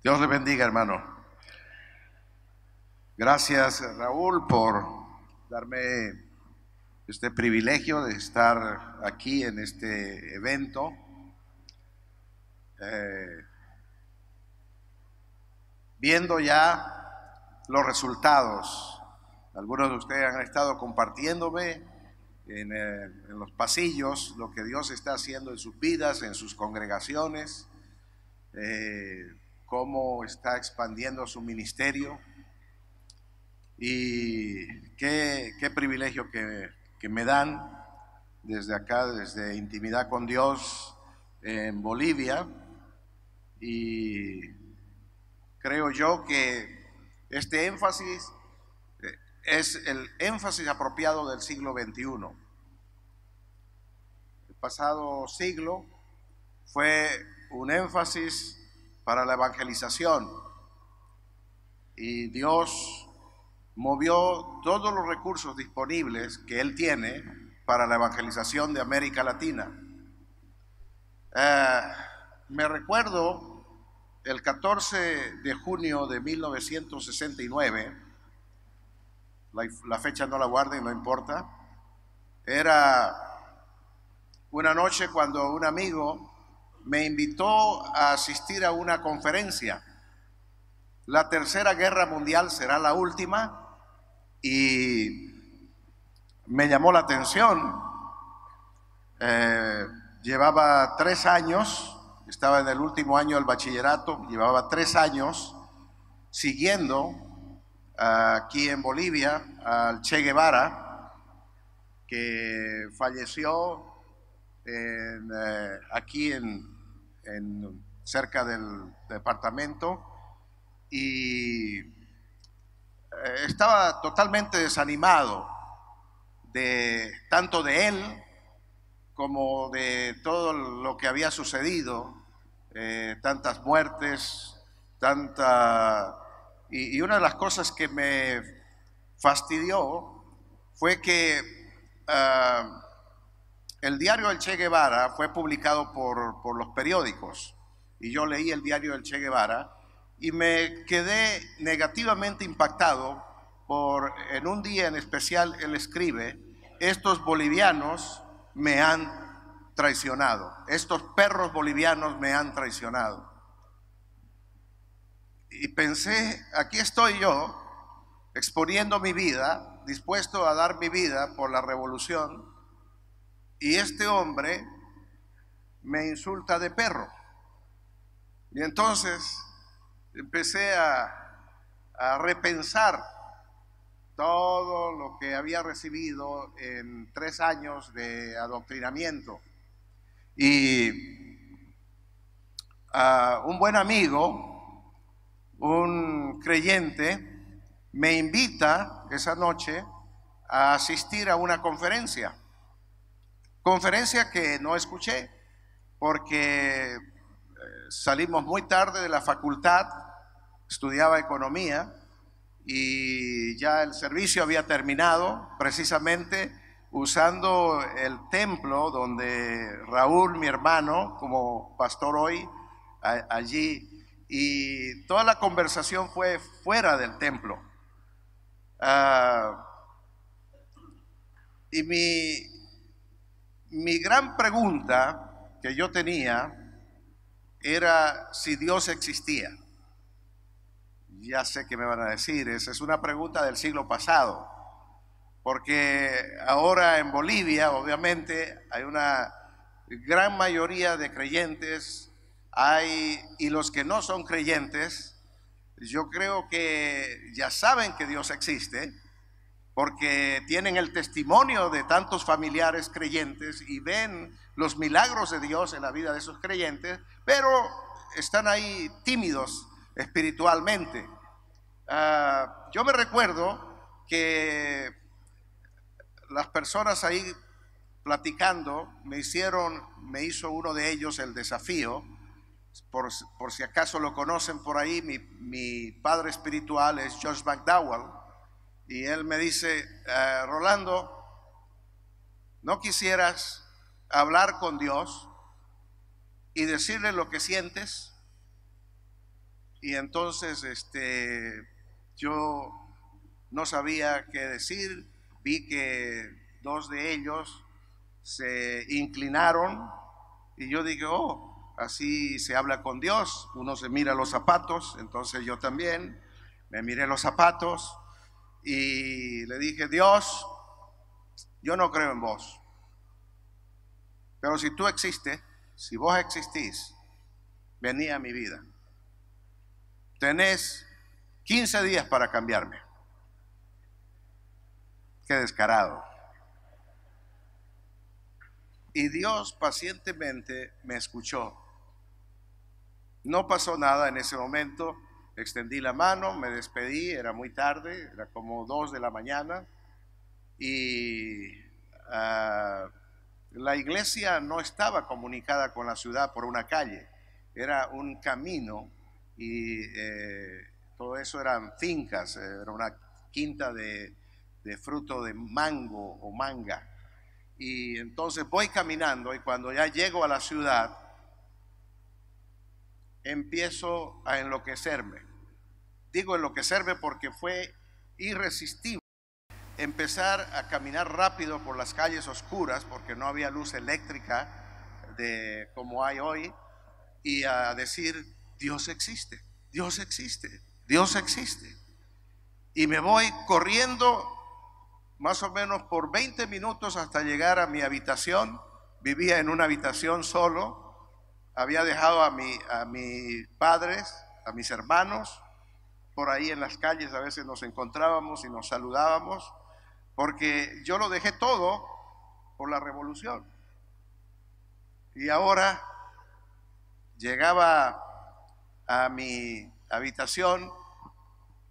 Dios le bendiga, hermano. Gracias, Raúl, por darme este privilegio de estar aquí en este evento. Viendo ya los resultados, algunos de ustedes han estado compartiéndome en los pasillos lo que Dios está haciendo en sus vidas, en sus congregaciones, cómo está expandiendo su ministerio. Y qué privilegio que me dan desde acá, desde Intimidad con Dios en Bolivia. Y creo yo que este énfasis es el énfasis apropiado del siglo XXI. El pasado siglo fue un énfasis para la evangelización y Dios movió todos los recursos disponibles que Él tiene para la evangelización de América Latina. Me recuerdo el 14 de junio de 1969, la fecha no la guarden, no importa, era una noche cuando un amigo me invitó a asistir a una conferencia. La Tercera Guerra Mundial será la última. Y me llamó la atención. Llevaba 3 años, estaba en el último año del bachillerato, llevaba 3 años siguiendo aquí en Bolivia al Che Guevara, que falleció aquí cerca del departamento, y estaba totalmente desanimado tanto de él como de todo lo que había sucedido, tantas muertes, y una de las cosas que me fastidió fue que el diario del Che Guevara fue publicado por los periódicos, y yo leí el diario del Che Guevara y me quedé negativamente impactado en un día en especial él escribe: estos bolivianos me han traicionado, estos perros bolivianos me han traicionado. Y pensé, aquí estoy yo exponiendo mi vida, dispuesto a dar mi vida por la revolución, y este hombre me insulta de perro. Y entonces empecé a repensar todo lo que había recibido en 3 años de adoctrinamiento. Y un buen amigo, un creyente, me invita esa noche a asistir a una conferencia que no escuché porque salimos muy tarde de la facultad, estudiaba economía y ya el servicio había terminado, precisamente usando el templo donde Raúl, mi hermano, como pastor hoy, allí, y toda la conversación fue fuera del templo. Y mi gran pregunta que yo tenía era si Dios existía. Ya sé que me van a decir, esa es una pregunta del siglo pasado, porque ahora en Bolivia obviamente hay una gran mayoría de creyentes, y los que no son creyentes, yo creo que ya saben que Dios existe, porque tienen el testimonio de tantos familiares creyentes y ven los milagros de Dios en la vida de esos creyentes, pero están ahí tímidos espiritualmente. Yo me recuerdo que las personas ahí platicando me hizo uno de ellos el desafío, por si acaso lo conocen por ahí, mi padre espiritual es Josh McDowell, y él me dice: Rolando, ¿no quisieras hablar con Dios y decirle lo que sientes? Y entonces yo no sabía qué decir. Vi que dos de ellos se inclinaron y yo dije, oh, así se habla con Dios. Uno se mira los zapatos, entonces yo también me miré los zapatos y le dije, Dios, yo no creo en vos, pero si tú existes, si vos existís, vení a mi vida. Tenés 15 días para cambiarme. Qué descarado. Y Dios pacientemente me escuchó. No pasó nada en ese momento. Extendí la mano, me despedí, era muy tarde, era como 2 de la mañana. Y la iglesia no estaba comunicada con la ciudad por una calle, era un camino y todo eso eran fincas, era una quinta de fruto de mango o manga. Y entonces voy caminando y cuando ya llego a la ciudad empiezo a enloquecerme. Digo enloquecerme porque fue irresistible empezar a caminar rápido por las calles oscuras porque no había luz eléctrica como hay hoy, y a decir, Dios existe, Dios existe, Dios existe. Y me voy corriendo más o menos por 20 minutos hasta llegar a mi habitación. Vivía en una habitación solo, había dejado a mis padres, a mis hermanos, por ahí en las calles a veces nos encontrábamos y nos saludábamos, porque yo lo dejé todo por la revolución. Y ahora llegaba a mi habitación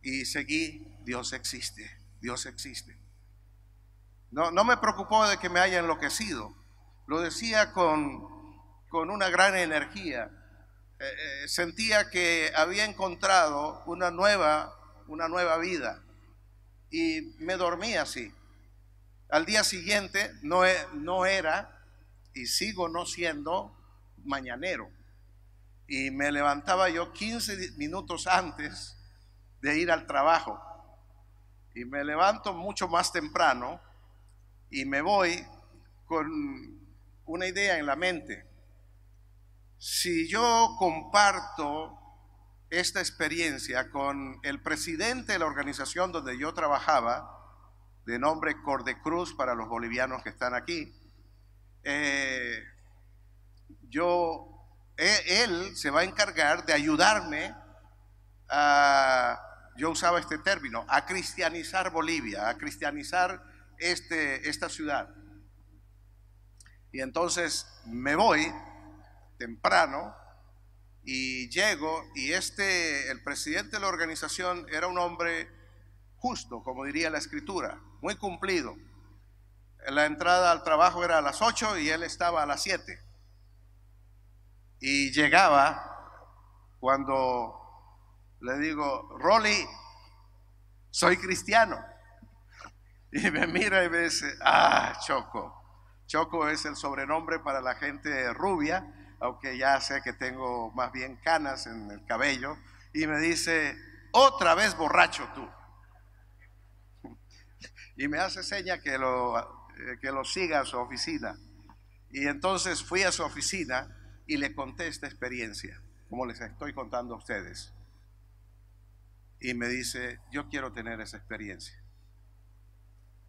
y seguí, Dios existe, Dios existe. No me preocupó de que me haya enloquecido, lo decía con una gran energía. Sentía que había encontrado una nueva vida y me dormí así. Al día siguiente no era y sigo no siendo mañanero, y me levantaba yo 15 minutos antes de ir al trabajo y me levanto mucho más temprano y me voy con una idea en la mente. Si yo comparto esta experiencia con el presidente de la organización donde yo trabajaba, de nombre Cordecruz para los bolivianos que están aquí, él se va a encargar de ayudarme yo usaba este término, a cristianizar Bolivia, a cristianizar esta ciudad. Y entonces me voy temprano y llego, y el presidente de la organización era un hombre justo, como diría la escritura, muy cumplido. La entrada al trabajo era a las 8 y él estaba a las 7. Y llegaba cuando le digo, Rolly, soy cristiano. Y me mira y me dice, Choco. Choco es el sobrenombre para la gente rubia, aunque ya sé que tengo más bien canas en el cabello. Y me dice, otra vez borracho tú. Y me hace seña que lo siga a su oficina. Y entonces fui a su oficina y le conté esta experiencia, como les estoy contando a ustedes. Y me dice, yo quiero tener esa experiencia.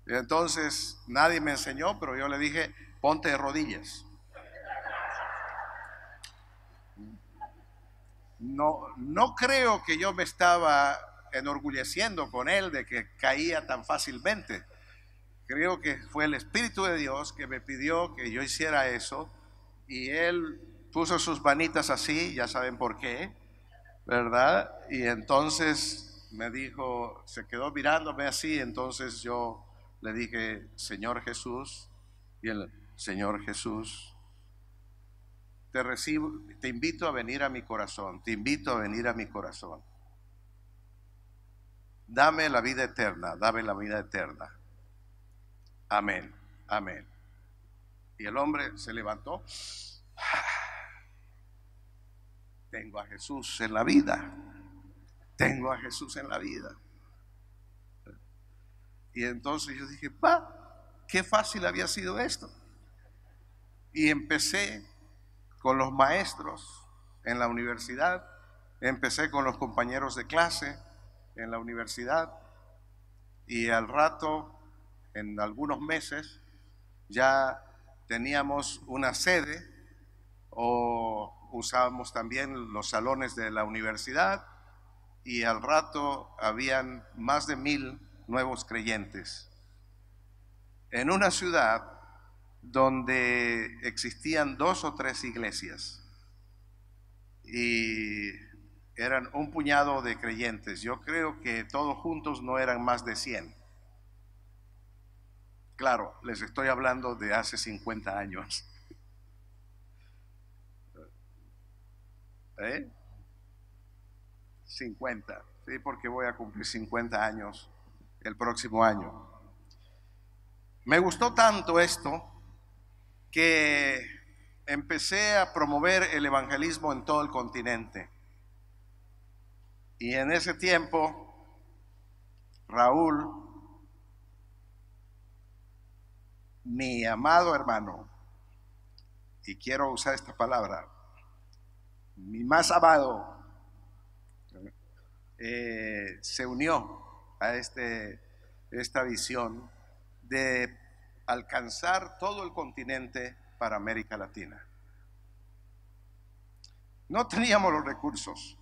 Y entonces nadie me enseñó, pero yo le dije, ponte de rodillas. No creo que yo me estaba enorgulleciendo con él de que caía tan fácilmente. Creo que fue el Espíritu de Dios que me pidió que yo hiciera eso, y él puso sus manitas así, ya saben por qué, ¿verdad? Y entonces me dijo, se quedó mirándome así, entonces yo le dije, Señor Jesús, y el Señor Jesús, te recibo, te invito a venir a mi corazón, te invito a venir a mi corazón. Dame la vida eterna, dame la vida eterna. Amén, amén. Y el hombre se levantó. Tengo a Jesús en la vida. tengo a Jesús en la vida. Y entonces yo dije, qué fácil había sido esto. Y empecé con los maestros en la universidad, empecé con los compañeros de clase en la universidad, y al rato, en algunos meses, ya teníamos una sede o usábamos también los salones de la universidad, y al rato habían más de 1000 nuevos creyentes en una ciudad donde existían 2 o 3 iglesias y eran un puñado de creyentes. Yo creo que todos juntos no eran más de 100. Claro, les estoy hablando de hace 50 años. 50, sí, porque voy a cumplir 50 años el próximo año. Me gustó tanto esto que empecé a promover el evangelismo en todo el continente. Y en ese tiempo, Raúl, mi amado hermano, y quiero usar esta palabra, mi más amado, se unió a esta visión de alcanzar todo el continente para América Latina. No teníamos los recursos.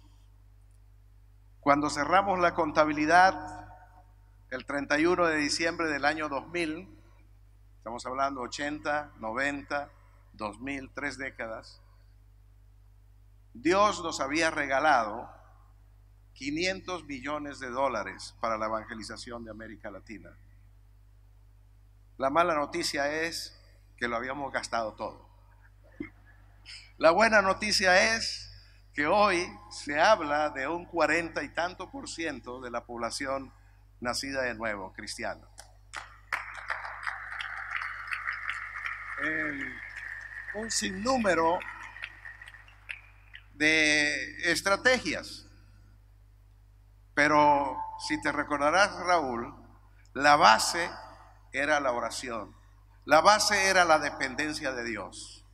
Cuando cerramos la contabilidad el 31 de diciembre del año 2000, estamos hablando 80, 90, 2000, 3 décadas, Dios nos había regalado $500 millones para la evangelización de América Latina. La mala noticia es que lo habíamos gastado todo. La buena noticia es que hoy se habla de un 40 y tanto % de la población nacida de nuevo, cristiana. Un sinnúmero de estrategias. Pero si te recordarás, Raúl, la base era la oración. La base era la dependencia de Dios.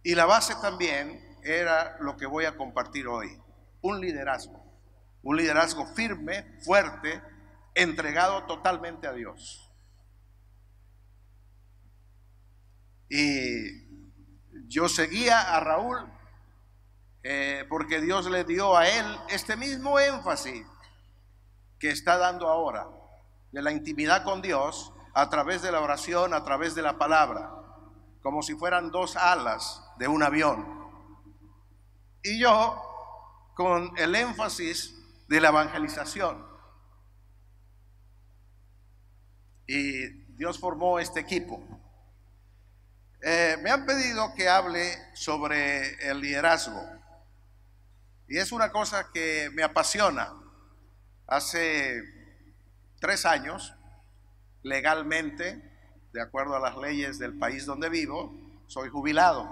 Y la base también era lo que voy a compartir hoy, un liderazgo firme, fuerte, entregado totalmente a Dios. Y yo seguía a Raúl porque Dios le dio a él este mismo énfasis que está dando ahora, de la intimidad con Dios a través de la oración, a través de la palabra, como si fueran 2 alas de un avión. Y yo con el énfasis de la evangelización. Y Dios formó este equipo. Me han pedido que hable sobre el liderazgo. Y es una cosa que me apasiona. Hace 3 años, legalmente, de acuerdo a las leyes del país donde vivo, soy jubilado.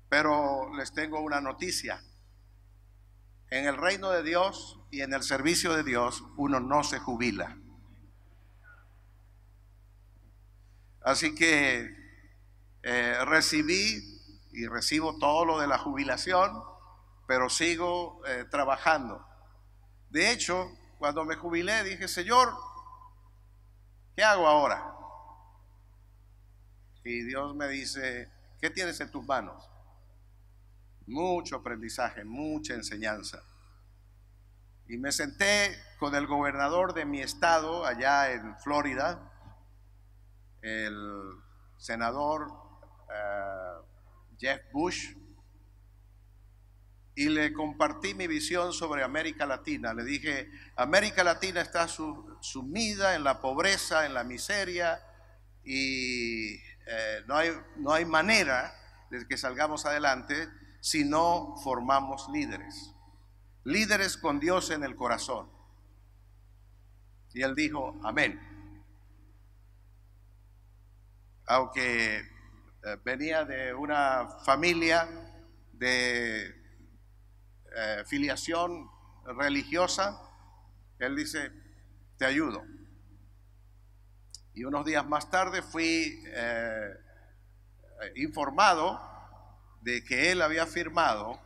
Pero les tengo una noticia. En el reino de Dios y en el servicio de Dios, uno no se jubila. Así que recibí y recibo todo lo de la jubilación, pero sigo trabajando. De hecho, cuando me jubilé dije, Señor, ¿qué hago ahora? Y Dios me dice, ¿qué tienes en tus manos? Mucho aprendizaje, mucha enseñanza. Y me senté con el gobernador de mi estado allá en Florida, el senador Jeff Bush, y le compartí mi visión sobre América Latina. Le dije, América Latina está sumida en la pobreza, en la miseria, y no hay manera de que salgamos adelante si no formamos líderes con Dios en el corazón. Y él dijo, amén. Aunque venía de una familia de filiación religiosa, él dice, te ayudo. Y unos días más tarde fui informado de que él había firmado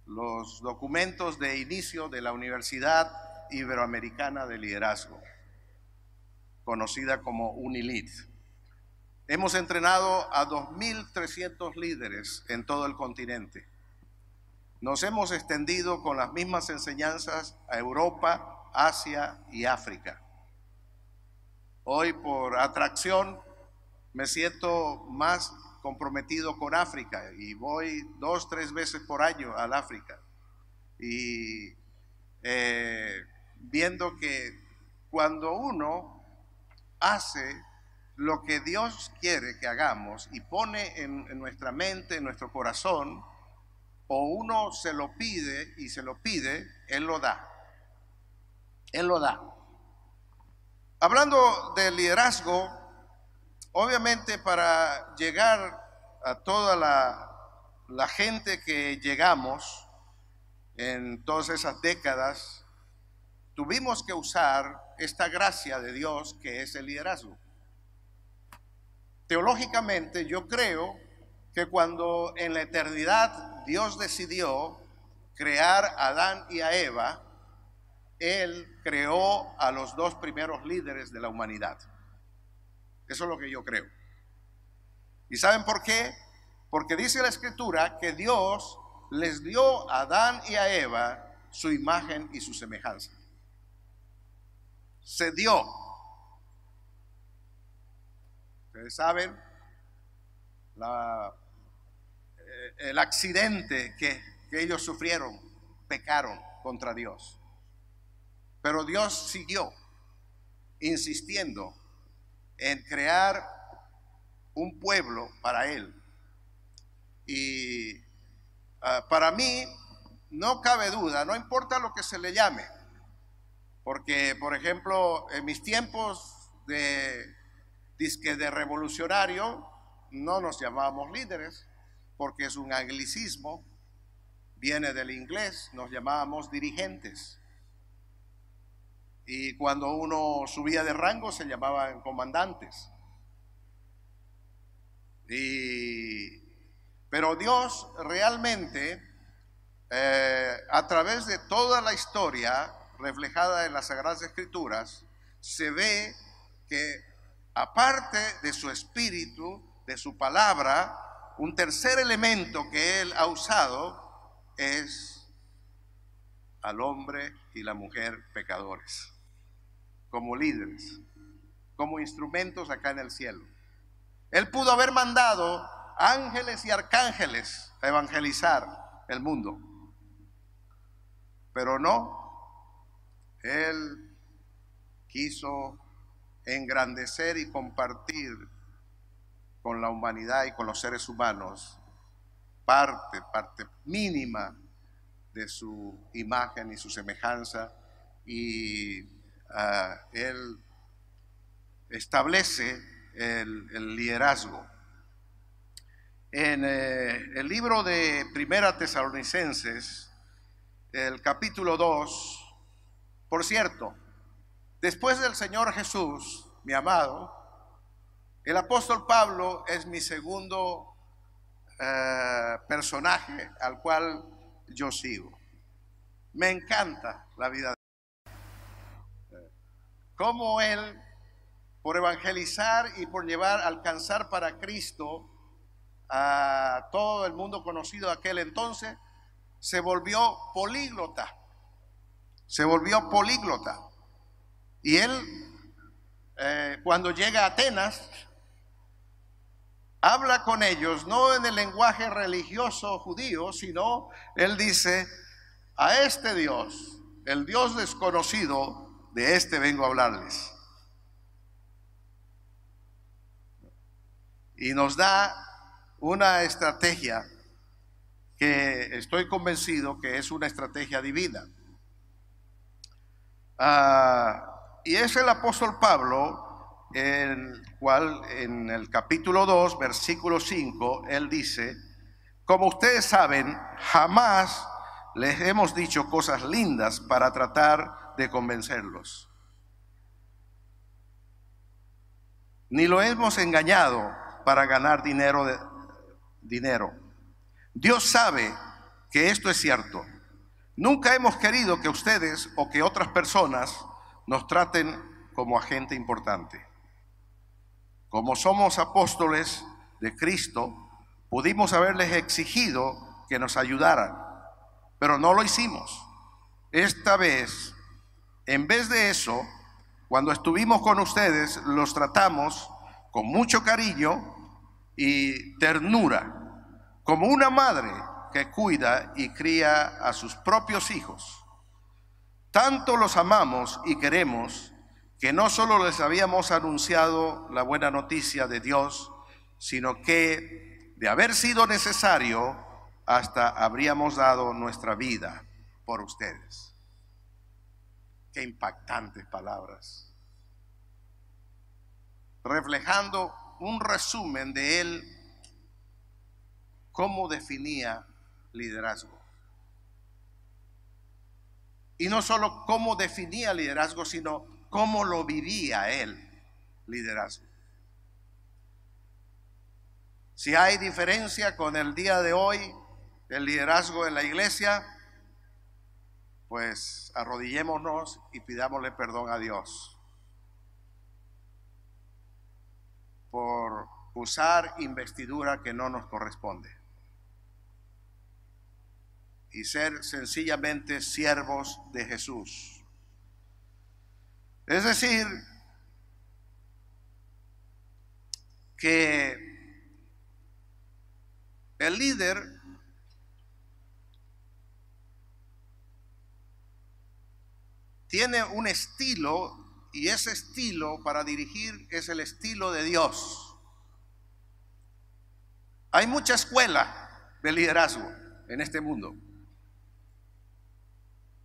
los documentos de inicio de la Universidad Iberoamericana de Liderazgo, conocida como UNILID. Hemos entrenado a 2.300 líderes en todo el continente. Nos hemos extendido con las mismas enseñanzas a Europa, Asia y África. Hoy, por atracción, me siento más comprometido con África y voy 2 o 3 veces por año al África. Y viendo que cuando uno hace lo que Dios quiere que hagamos y pone en nuestra mente, en nuestro corazón, o uno se lo pide y se lo pide, Él lo da. Él lo da. Hablando de liderazgo, obviamente para llegar a toda la gente que llegamos en todas esas décadas, tuvimos que usar esta gracia de Dios que es el liderazgo. Teológicamente yo creo que cuando en la eternidad Dios decidió crear a Adán y a Eva, Él creó a los 2 primeros líderes de la humanidad. Eso es lo que yo creo. ¿Y saben por qué? Porque dice la Escritura que Dios les dio a Adán y a Eva su imagen y su semejanza. Se dio. Ustedes saben el accidente que ellos sufrieron, pecaron contra Dios. Pero Dios siguió insistiendo en crear un pueblo para Él. Y para mí no cabe duda, no importa lo que se le llame, porque por ejemplo en mis tiempos de revolucionario no nos llamábamos líderes, porque es un anglicismo, viene del inglés, nos llamábamos dirigentes. Y cuando uno subía de rango se llamaban comandantes. Pero Dios realmente, a través de toda la historia reflejada en las Sagradas Escrituras, se ve que aparte de su espíritu, de su palabra, un tercer elemento que Él ha usado es al hombre y la mujer pecadores, como líderes, como instrumentos acá en el cielo. Él pudo haber mandado ángeles y arcángeles a evangelizar el mundo, pero no. Él quiso engrandecer y compartir con la humanidad y con los seres humanos parte mínima de su imagen y su semejanza, y Él establece el liderazgo. En el libro de Primera Tesalonicenses, el capítulo 2, por cierto, después del Señor Jesús, mi amado, el apóstol Pablo es mi segundo personaje al cual yo sigo. Me encanta la vida de él. Cómo él, por evangelizar y por alcanzar para Cristo a todo el mundo conocido de aquel entonces, se volvió políglota. Se volvió políglota. Y él, cuando llega a Atenas, habla con ellos, no en el lenguaje religioso judío, sino él dice: a este Dios, el Dios desconocido, de este vengo a hablarles. Y nos da una estrategia que estoy convencido que es una estrategia divina. Y es el apóstol Pablo, el cual en el capítulo 2, versículo 5, él dice: como ustedes saben, jamás les hemos dicho cosas lindas para tratar de convencerlos. Ni lo hemos engañado para ganar dinero. Dios sabe que esto es cierto. Nunca hemos querido que ustedes o que otras personas nos traten como agente importante. Como somos apóstoles de Cristo, pudimos haberles exigido que nos ayudaran, pero no lo hicimos. Esta vez, en vez de eso, cuando estuvimos con ustedes, los tratamos con mucho cariño y ternura, como una madre que cuida y cría a sus propios hijos. Tanto los amamos y queremos que no solo les habíamos anunciado la buena noticia de Dios, sino que, de haber sido necesario, hasta habríamos dado nuestra vida por ustedes. Qué impactantes palabras, reflejando un resumen de él, cómo definía liderazgo. Y no solo cómo definía liderazgo, sino cómo lo vivía él, liderazgo. Si hay diferencia con el día de hoy, el liderazgo en la iglesia, pues arrodillémonos y pidámosle perdón a Dios por usar investidura que no nos corresponde y ser sencillamente siervos de Jesús. Es decir, que el líder tiene un estilo, y ese estilo para dirigir es el estilo de Dios. Hay mucha escuela de liderazgo en este mundo,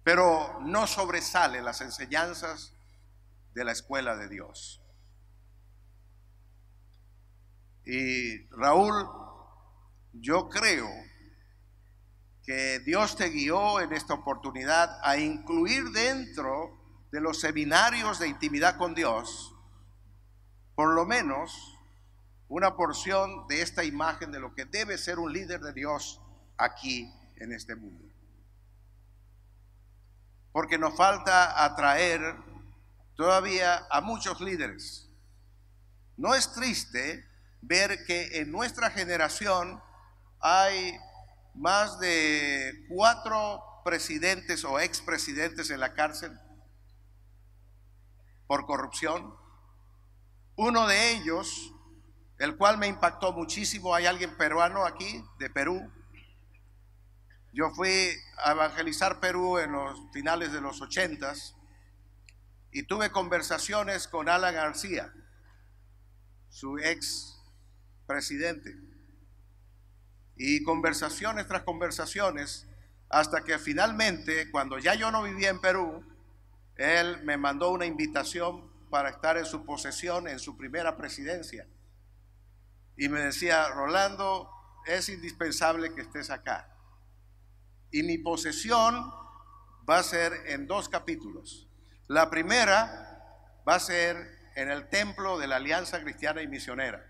pero no sobresalen las enseñanzas de la escuela de Dios. Y Raúl, yo creo que Dios te guió en esta oportunidad a incluir dentro de los seminarios de intimidad con Dios, por lo menos una porción de esta imagen de lo que debe ser un líder de Dios aquí en este mundo. Porque nos falta atraer todavía a muchos líderes. No es triste ver que en nuestra generación hay más de 4 presidentes o expresidentes en la cárcel por corrupción. Uno de ellos, el cual me impactó muchísimo, hay alguien peruano aquí, de Perú. Yo fui a evangelizar Perú en los finales de los 80s y tuve conversaciones con Alan García, su ex presidente, y conversaciones tras conversaciones, hasta que finalmente, cuando ya yo no vivía en Perú, él me mandó una invitación para estar en su posesión en su primera presidencia, y me decía: Rolando, es indispensable que estés acá, y mi posesión va a ser en 2 capítulos. La primera va a ser en el templo de la Alianza Cristiana y Misionera,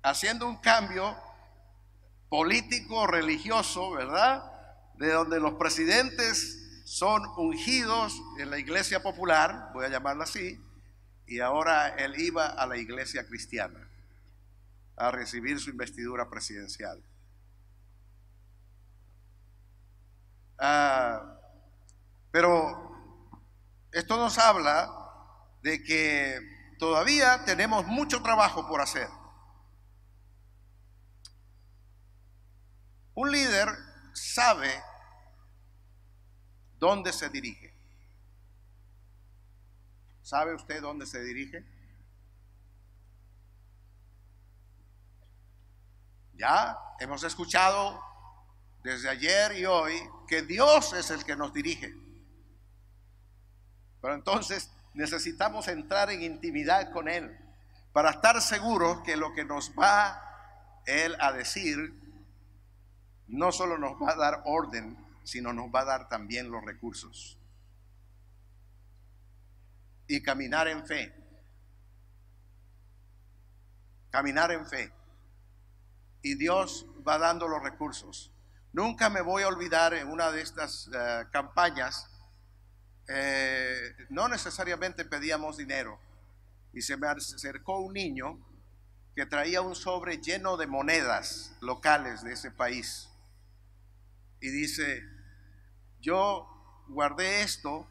haciendo un cambio político, religioso, ¿verdad? De donde los presidentes son ungidos en la iglesia popular, voy a llamarla así, y ahora él iba a la iglesia cristiana a recibir su investidura presidencial. Pero esto nos habla de que todavía tenemos mucho trabajo por hacer. Un líder sabe dónde se dirige. ¿Sabe usted dónde se dirige? Ya hemos escuchado desde ayer y hoy que Dios es el que nos dirige. Pero entonces necesitamos entrar en intimidad con Él para estar seguros que lo que nos va Él a decir no solo nos va a dar orden, sino nos va a dar también los recursos. Y caminar en fe. Caminar en fe. Y Dios va dando los recursos. Nunca me voy a olvidar en una de estas campañas, no necesariamente pedíamos dinero, y se me acercó un niño que traía un sobre lleno de monedas locales de ese país. Y dice, yo guardé esto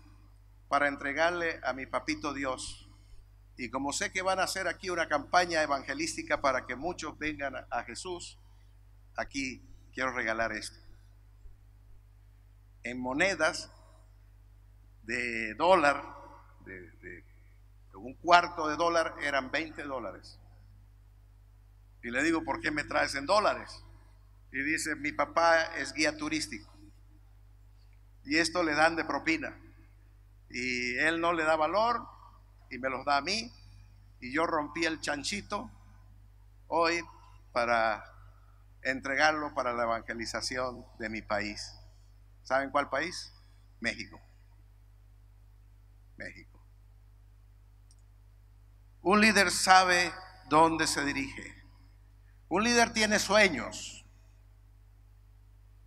para entregarle a mi papito Dios. Y como sé que van a hacer aquí una campaña evangelística para que muchos vengan a Jesús, aquí quiero regalar esto. En monedas de dólar, de un cuarto de dólar, eran $20. Y le digo, ¿por qué me traes en dólares? Y dice, mi papá es guía turístico y esto le dan de propina. Y él no le da valor y me los da a mí. Y yo rompí el chanchito hoy para entregarlo para la evangelización de mi país. ¿Saben cuál país? México. México. Un líder sabe dónde se dirige. Un líder tiene sueños.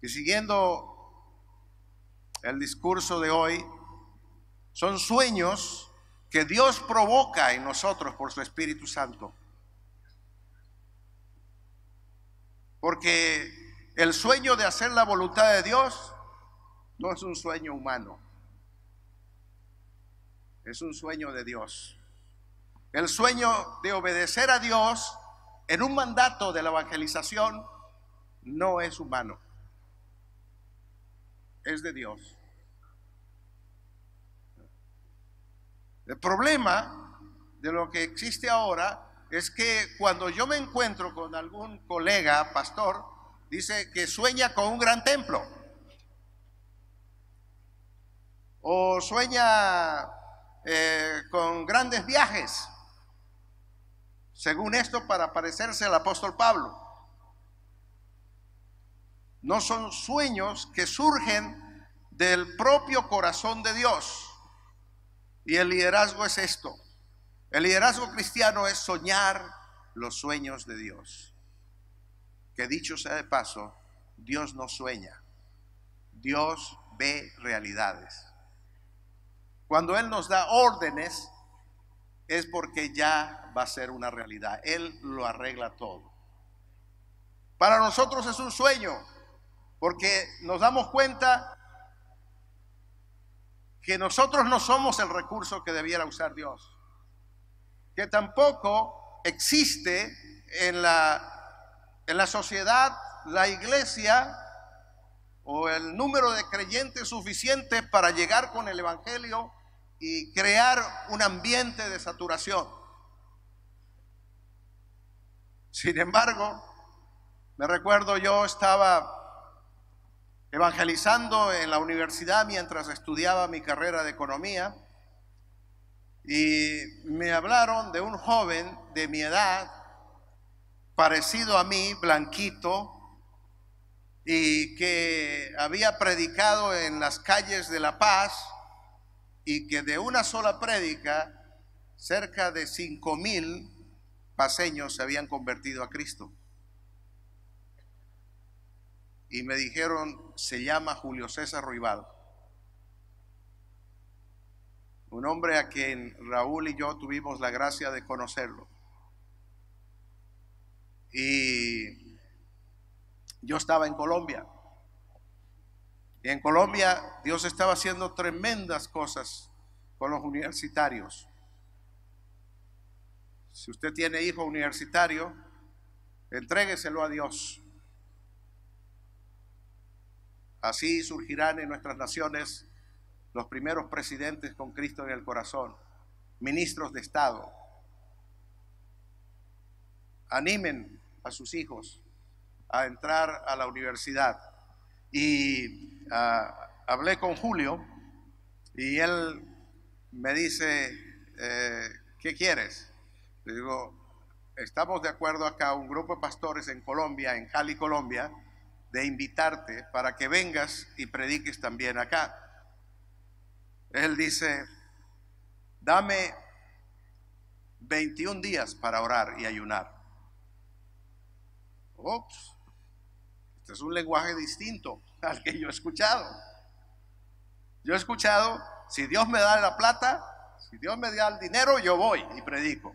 Y siguiendo el discurso de hoy, son sueños que Dios provoca en nosotros por su Espíritu Santo. Porque el sueño de hacer la voluntad de Dios no es un sueño humano, es un sueño de Dios. El sueño de obedecer a Dios en un mandato de la evangelización no es humano, es de Dios. El problema de lo que existe ahora es que cuando yo me encuentro con algún colega pastor, dice que sueña con un gran templo, o sueña con grandes viajes, según esto, para parecerse al apóstol Pablo. No son sueños que surgen del propio corazón de Dios. Y el liderazgo es esto. El liderazgo cristiano es soñar los sueños de Dios. Que dicho sea de paso, Dios no sueña, Dios ve realidades. Cuando Él nos da órdenes, es porque ya va a ser una realidad. Él lo arregla todo. Para nosotros es un sueño, porque nos damos cuenta que nosotros no somos el recurso que debiera usar Dios, que tampoco existe en la sociedad la iglesia o el número de creyentes suficiente para llegar con el evangelio y crear un ambiente de saturación. Sin embargo, me recuerdo, yo estaba evangelizando en la universidad mientras estudiaba mi carrera de economía, y me hablaron de un joven de mi edad, parecido a mí, blanquito, y que había predicado en las calles de La Paz, y que de una sola prédica cerca de 5,000 paceños se habían convertido a Cristo. Y me dijeron, se llama Julio César Ruibal, un hombre a quien Raúl y yo tuvimos la gracia de conocerlo. Y yo estaba en Colombia, y en Colombia Dios estaba haciendo tremendas cosas con los universitarios. Si usted tiene hijo universitario, entrégueselo a Dios. Así surgirán en nuestras naciones los primeros presidentes con Cristo en el corazón, ministros de Estado. Animen a sus hijos a entrar a la universidad. Y hablé con Julio y él me dice, ¿qué quieres? Le digo, estamos de acuerdo acá, un grupo de pastores en Colombia, en Cali, Colombia, de invitarte para que vengas y prediques también acá. Él dice, dame 21 días para orar y ayunar. Ups, este es un lenguaje distinto al que yo he escuchado. Yo he escuchado, si Dios me da la plata, si Dios me da el dinero, yo voy y predico.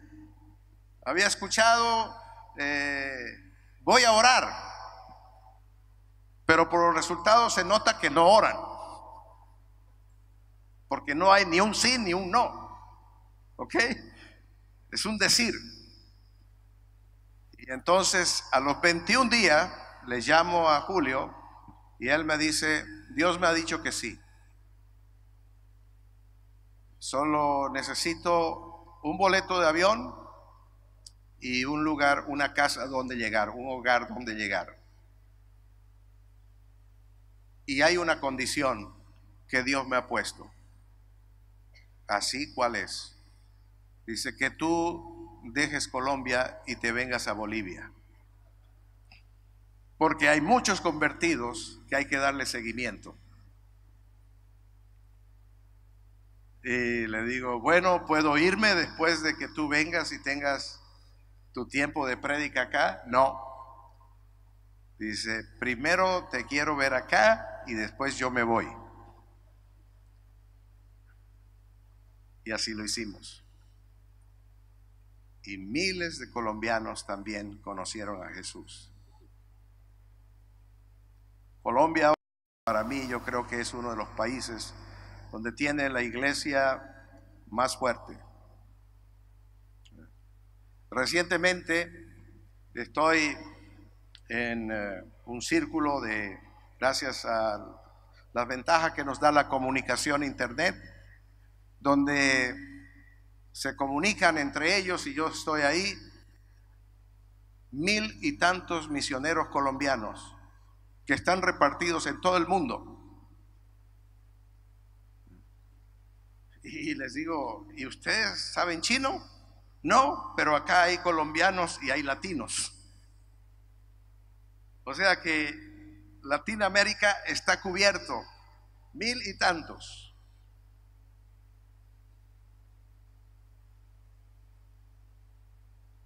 Había escuchado, voy a orar, pero por los resultados se nota que no oran, porque no hay ni un sí ni un no. ¿Ok? Es un decir. Y entonces a los 21 días le llamo a Julio y él me dice, Dios me ha dicho que sí. Solo necesito un boleto de avión y un lugar, una casa donde llegar, un hogar donde llegar. Y hay una condición que Dios me ha puesto. ¿Así cuál es? Dice que tú dejes Colombia y te vengas a Bolivia. Porque hay muchos convertidos que hay que darle seguimiento. Y le digo, bueno, ¿puedo irme después de que tú vengas y tengas tu tiempo de prédica acá? No. Dice, primero te quiero ver acá y después yo me voy. Y así lo hicimos. Y miles de colombianos también conocieron a Jesús. Colombia, para mí, yo creo que es uno de los países donde tiene la iglesia más fuerte. Recientemente estoy en un círculo de, gracias a las ventajas que nos da la comunicación internet, donde se comunican entre ellos y yo estoy ahí, 1000 y tantos misioneros colombianos que están repartidos en todo el mundo. Y les digo, ¿y ustedes saben chino? No, pero acá hay colombianos y hay latinos. O sea que Latinoamérica está cubierto, 1000 y tantos.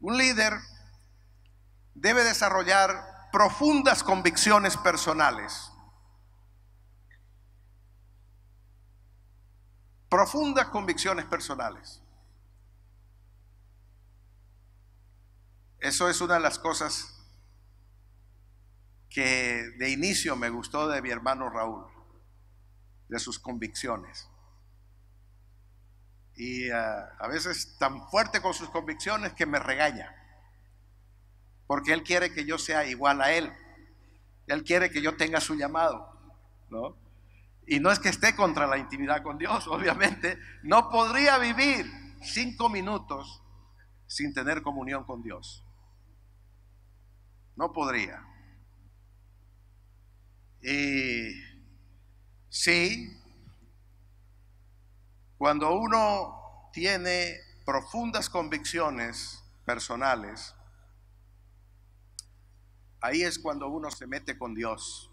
Un líder debe desarrollar profundas convicciones personales. Profundas convicciones personales. Eso es una de las cosas que de inicio me gustó de mi hermano Raúl, de sus convicciones. Y a veces tan fuerte con sus convicciones que me regaña, porque él quiere que yo sea igual a él. Él quiere que yo tenga su llamado, ¿no? Y no es que esté contra la intimidad con Dios, obviamente. No podría vivir 5 minutos sin tener comunión con Dios. No podría. Y sí, cuando uno tiene profundas convicciones personales, ahí es cuando uno se mete con Dios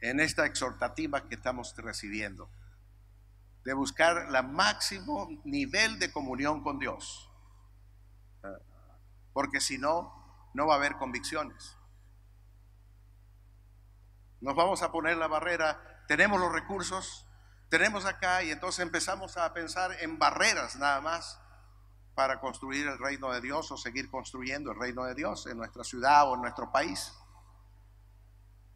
en esta exhortativa que estamos recibiendo, de buscar el máximo nivel de comunión con Dios, porque si no, no va a haber convicciones. Nos vamos a poner la barrera, tenemos los recursos, tenemos acá, y entonces empezamos a pensar en barreras nada más para construir el reino de Dios o seguir construyendo el reino de Dios en nuestra ciudad o en nuestro país.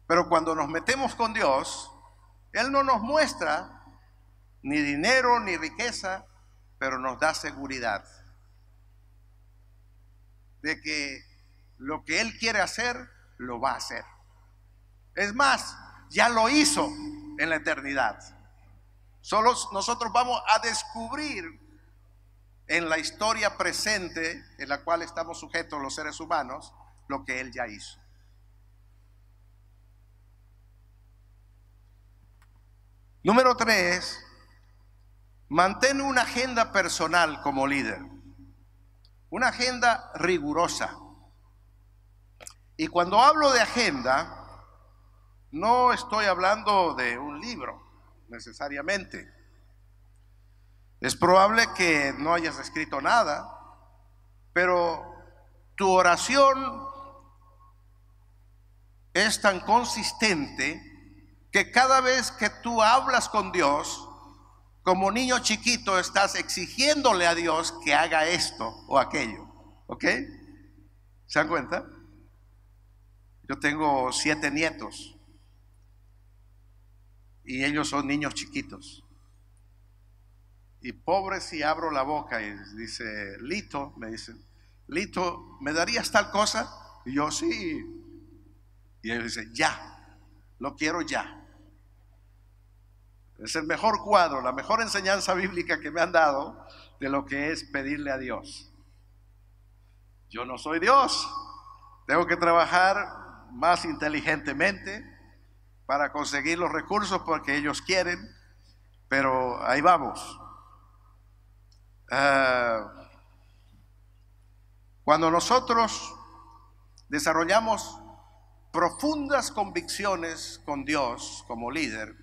Pero cuando nos metemos con Dios, Él no nos muestra ni dinero ni riqueza, pero nos da seguridad de que lo que Él quiere hacer, lo va a hacer. Es más, ya lo hizo en la eternidad. Solo nosotros vamos a descubrir en la historia presente en la cual estamos sujetos los seres humanos lo que Él ya hizo. Número 3, mantén una agenda personal como líder, una agenda rigurosa. Y cuando hablo de agenda, no estoy hablando de un libro necesariamente. Es probable que no hayas escrito nada, pero tu oración es tan consistente que cada vez que tú hablas con Dios, como niño chiquito, estás exigiéndole a Dios que haga esto o aquello. ¿Ok? ¿Se dan cuenta? Yo tengo 7 nietos y ellos son niños chiquitos. Y pobre si abro la boca y dice, Lito, me dicen, Lito, ¿me darías tal cosa? Y yo, sí. Y ellos dicen, ya, lo quiero ya. Es el mejor cuadro, la mejor enseñanza bíblica que me han dado de lo que es pedirle a Dios. Yo no soy Dios, tengo que trabajar más inteligentemente para conseguir los recursos porque ellos quieren, pero ahí vamos. Cuando nosotros desarrollamos profundas convicciones con Dios como líder,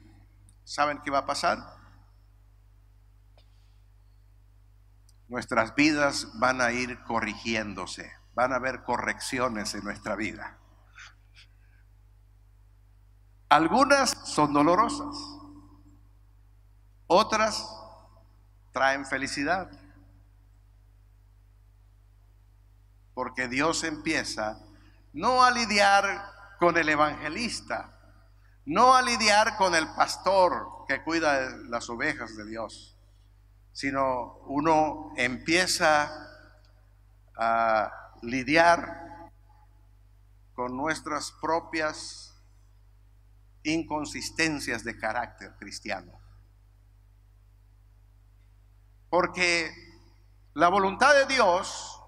¿saben qué va a pasar? Nuestras vidas van a ir corrigiéndose, van a haber correcciones en nuestra vida. Algunas son dolorosas, otras traen felicidad, porque Dios empieza no a lidiar con el evangelista, no a lidiar con el pastor que cuida de las ovejas de Dios, sino uno empieza a lidiar con nuestras propias inconsistencias de carácter cristiano. Porque la voluntad de Dios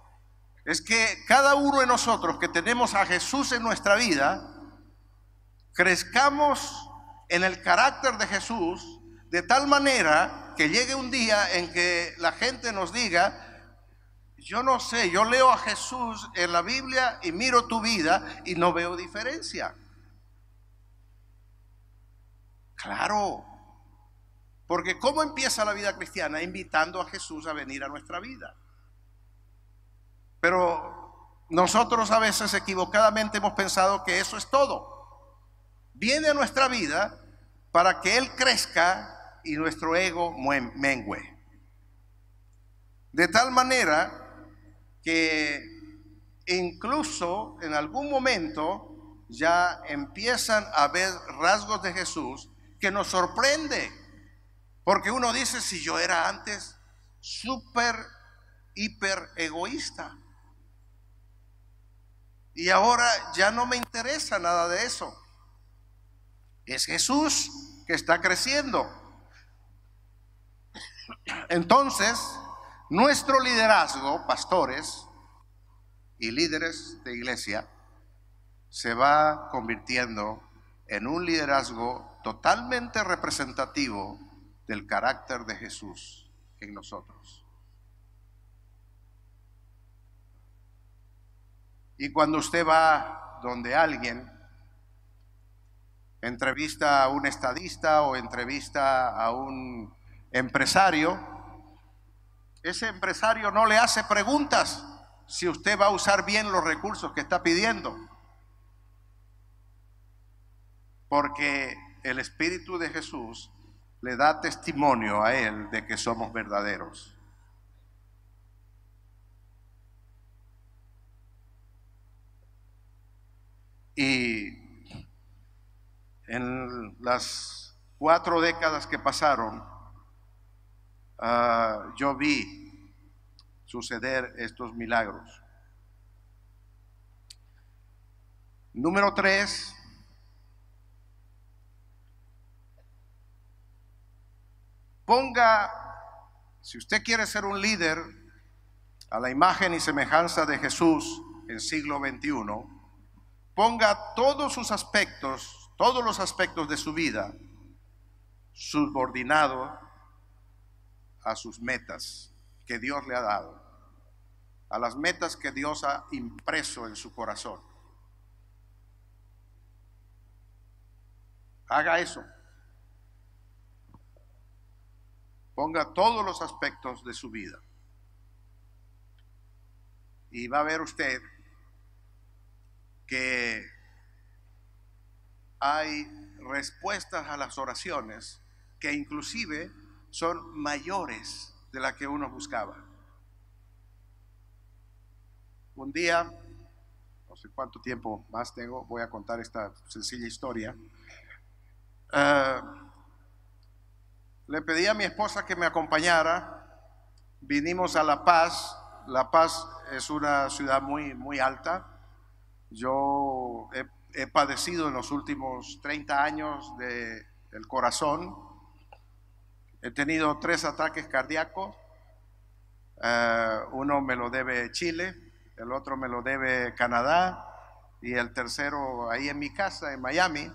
es que cada uno de nosotros que tenemos a Jesús en nuestra vida, crezcamos en el carácter de Jesús de tal manera que llegue un día en que la gente nos diga, yo no sé, yo leo a Jesús en la Biblia y miro tu vida y no veo diferencia. Claro, porque ¿cómo empieza la vida cristiana? Invitando a Jesús a venir a nuestra vida. Pero nosotros a veces equivocadamente hemos pensado que eso es todo. Viene a nuestra vida para que Él crezca y nuestro ego mengüe. De tal manera que incluso en algún momento ya empiezan a ver rasgos de Jesús que nos sorprende. Porque uno dice, si yo era antes súper, hiper egoísta, y ahora ya no me interesa nada de eso. Es Jesús que está creciendo. Entonces, nuestro liderazgo, pastores y líderes de iglesia, se va convirtiendo en un liderazgo totalmente representativo del carácter de Jesús en nosotros. Y cuando usted va donde alguien, entrevista a un estadista o entrevista a un empresario, ese empresario no le hace preguntas si usted va a usar bien los recursos que está pidiendo, porque el Espíritu de Jesús le da testimonio a él de que somos verdaderos. Y en las 4 décadas que pasaron, yo vi suceder estos milagros. Número 3, ponga, si usted quiere ser un líder a la imagen y semejanza de Jesús en siglo XXI, ponga todos los aspectos de su vida subordinado a sus metas que Dios le ha dado, a las metas que Dios ha impreso en su corazón. Haga eso. Ponga todos los aspectos de su vida. Y va a ver usted que hay respuestas a las oraciones que inclusive son mayores de las que uno buscaba. Un día, no sé cuánto tiempo más tengo, voy a contar esta sencilla historia. Le pedí a mi esposa que me acompañara. Vinimos a La Paz. La Paz es una ciudad muy alta. Yo he padecido en los últimos 30 años del corazón. He tenido 3 ataques cardíacos. Uno me lo debe Chile, el otro me lo debe Canadá y el tercero ahí en mi casa, en Miami.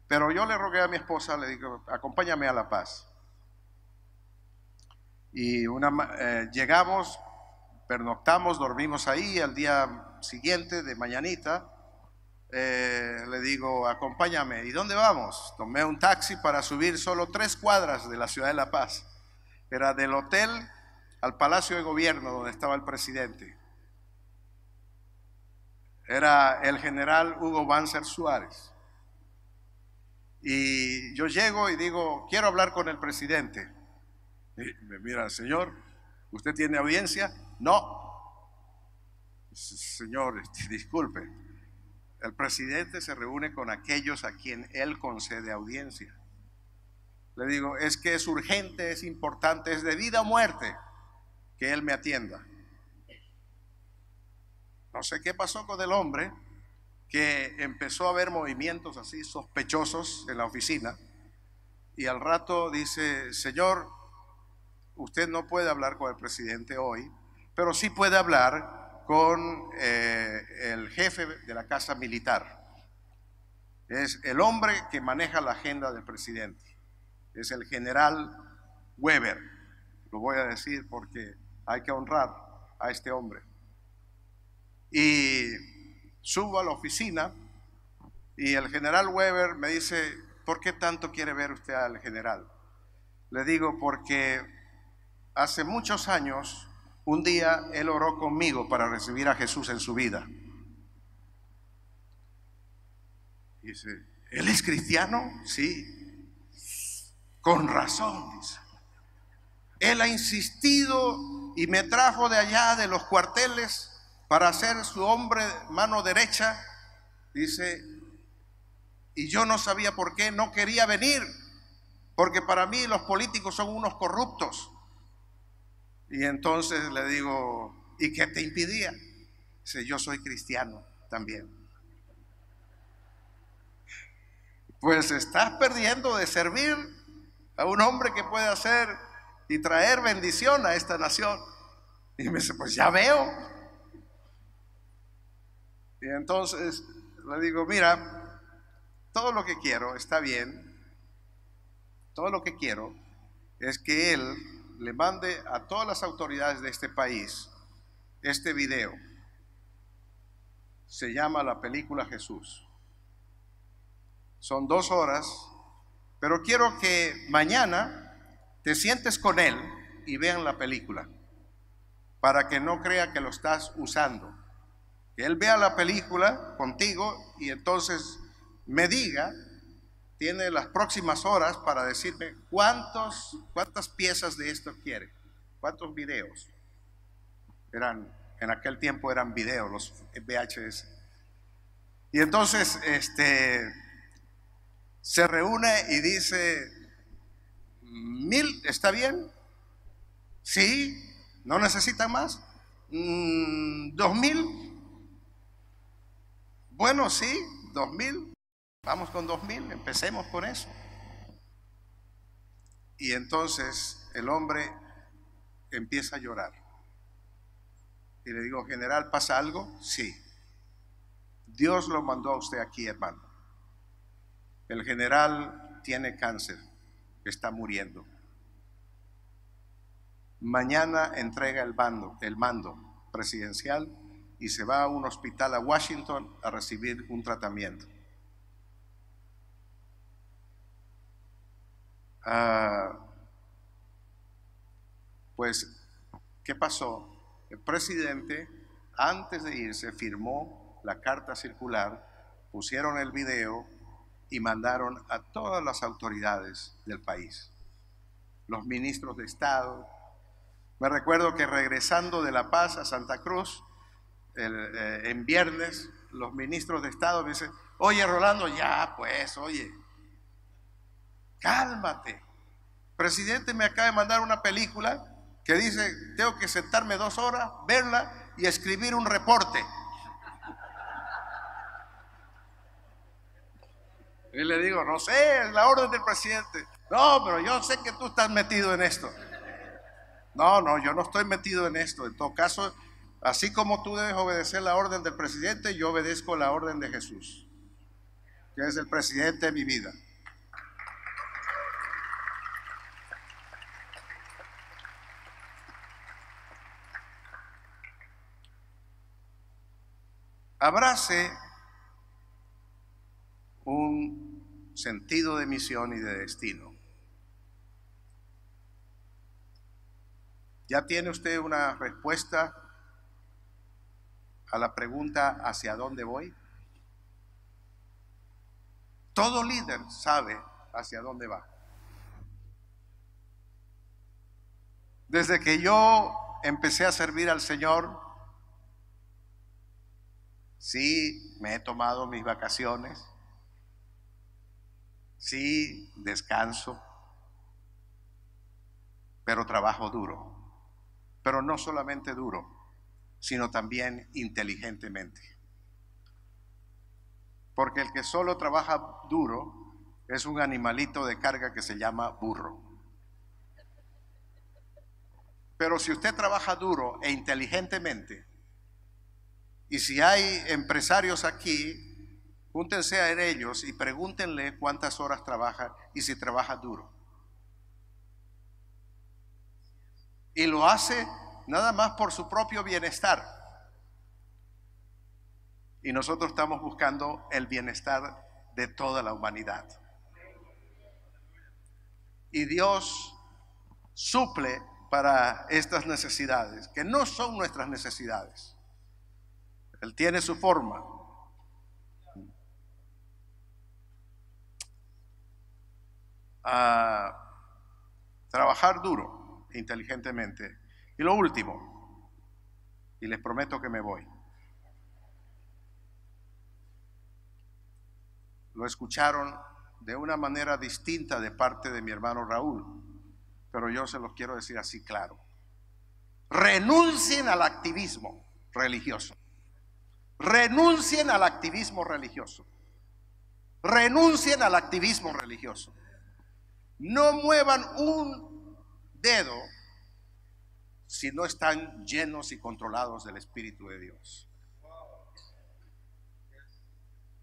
Pero yo le rogué a mi esposa, le digo, acompáñame a La Paz. Y llegamos, pernoctamos, dormimos ahí. Al día siguiente, de mañanita, le digo, acompáñame. ¿Y dónde vamos? Tomé un taxi para subir solo 3 cuadras de la ciudad de La Paz. Era del hotel al Palacio de Gobierno donde estaba el presidente. Era el general Hugo Banzer Suárez. Y yo llego y digo, quiero hablar con el presidente. Y me mira, señor, ¿usted tiene audiencia? No. Señor, disculpe. El presidente se reúne con aquellos a quien él concede audiencia. Le digo, es que es urgente, es importante, es de vida o muerte que él me atienda. No sé qué pasó con el hombre, que empezó a ver movimientos así sospechosos en la oficina, y al rato dice, señor, usted no puede hablar con el presidente hoy, pero sí puede hablar con el jefe de la casa militar. Es el hombre que maneja la agenda del presidente. Es el general Weber. Lo voy a decir porque hay que honrar a este hombre. Y subo a la oficina y el general Weber me dice, ¿por qué tanto quiere ver usted al general? Le digo, porque hace muchos años, un día él oró conmigo para recibir a Jesús en su vida. Dice, ¿él es cristiano? Sí. Con razón, dice. Él ha insistido y me trajo de allá, de los cuarteles, para ser su hombre mano derecha. Dice, y yo no sabía por qué, no quería venir, porque para mí los políticos son unos corruptos. Y entonces le digo, ¿y qué te impidía? Dice, yo soy cristiano también. Pues estás perdiendo de servir a un hombre que puede hacer y traer bendición a esta nación. Y me dice, pues ya veo. Y entonces le digo, mira, todo lo que quiero está bien. Todo lo que quiero es que él le mande a todas las autoridades de este país este video. Se llama La Película Jesús. Son 2 horas, pero quiero que mañana te sientes con él y vean la película, para que no crea que lo estás usando. Que él vea la película contigo y entonces me diga, tiene las próximas horas para decirme cuántas piezas de esto quiere, cuántos videos. En aquel tiempo eran videos, los VHS. Y entonces se reúne y dice, 1000, ¿está bien? Sí, ¿no necesitan más? 2000. Bueno, sí, 2000. Vamos con 2000, empecemos con eso. Y entonces el hombre empieza a llorar. Y le digo, general, ¿pasa algo? Sí. Dios lo mandó a usted aquí, hermano. El general tiene cáncer, está muriendo. Mañana entrega el mando presidencial y se va a un hospital a Washington a recibir un tratamiento. Ah, pues, ¿qué pasó? El presidente, antes de irse, firmó la carta circular, pusieron el video y mandaron a todas las autoridades del país, los ministros de Estado. Me recuerdo que regresando de La Paz a Santa Cruz, en viernes, los ministros de Estado me dicen: oye, Rolando, ya pues, oye, cálmate. El presidente me acaba de mandar una película que dice, tengo que sentarme 2 horas, verla y escribir un reporte. Y le digo, no sé, es la orden del presidente. No, pero yo sé que tú estás metido en esto. No, yo no estoy metido en esto. En todo caso, así como tú debes obedecer la orden del presidente, yo obedezco la orden de Jesús, que es el presidente de mi vida. Abrace un sentido de misión y de destino. ¿Ya tiene usted una respuesta a la pregunta ¿hacia dónde voy? Todo líder sabe hacia dónde va. Desde que yo empecé a servir al Señor, sí me he tomado mis vacaciones, sí descanso, pero trabajo duro. Pero no solamente duro, sino también inteligentemente. Porque el que solo trabaja duro es un animalito de carga que se llama burro. Pero si usted trabaja duro e inteligentemente, y si hay empresarios aquí, júntense a ellos y pregúntenle cuántas horas trabaja y si trabaja duro. Y lo hace nada más por su propio bienestar. Y nosotros estamos buscando el bienestar de toda la humanidad. Y Dios suple para estas necesidades, que no son nuestras necesidades. Él tiene su forma. A trabajar duro, inteligentemente. Y lo último, y les prometo que me voy. Lo escucharon de una manera distinta de parte de mi hermano Raúl, pero yo se los quiero decir así claro. Renuncien al activismo religioso. Renuncien al activismo religioso. Renuncien al activismo religioso. No muevan un dedo si no están llenos y controlados del Espíritu de Dios.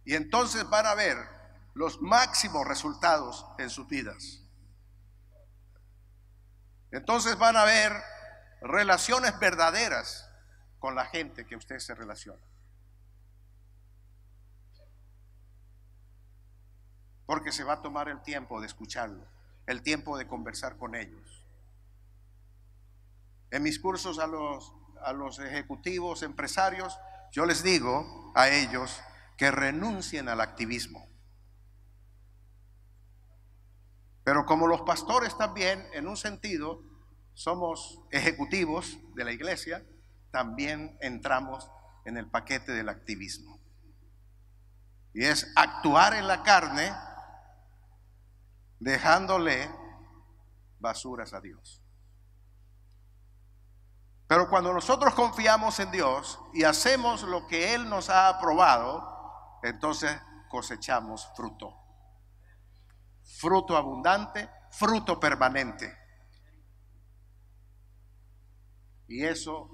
Y entonces van a ver los máximos resultados en sus vidas. Entonces van a ver relaciones verdaderas con la gente que usted se relaciona. Porque se va a tomar el tiempo de escucharlo, el tiempo de conversar con ellos. En mis cursos a los ejecutivos, empresarios, yo les digo a ellos que renuncien al activismo. Pero como los pastores también, en un sentido, somos ejecutivos de la iglesia, también entramos en el paquete del activismo. Y es actuar en la carne, dejándole basuras a Dios. Pero cuando nosotros confiamos en Dios y hacemos lo que Él nos ha aprobado, entonces cosechamos fruto. Fruto abundante, fruto permanente. Y eso,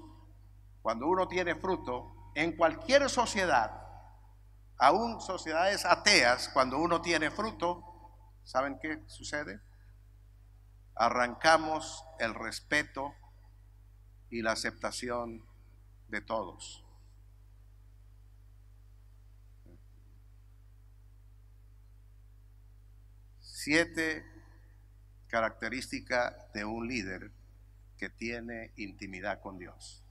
cuando uno tiene fruto, en cualquier sociedad, aún sociedades ateas, cuando uno tiene fruto, ¿saben qué sucede? Arrancamos el respeto y la aceptación de todos. característica de un líder que tiene intimidad con Dios.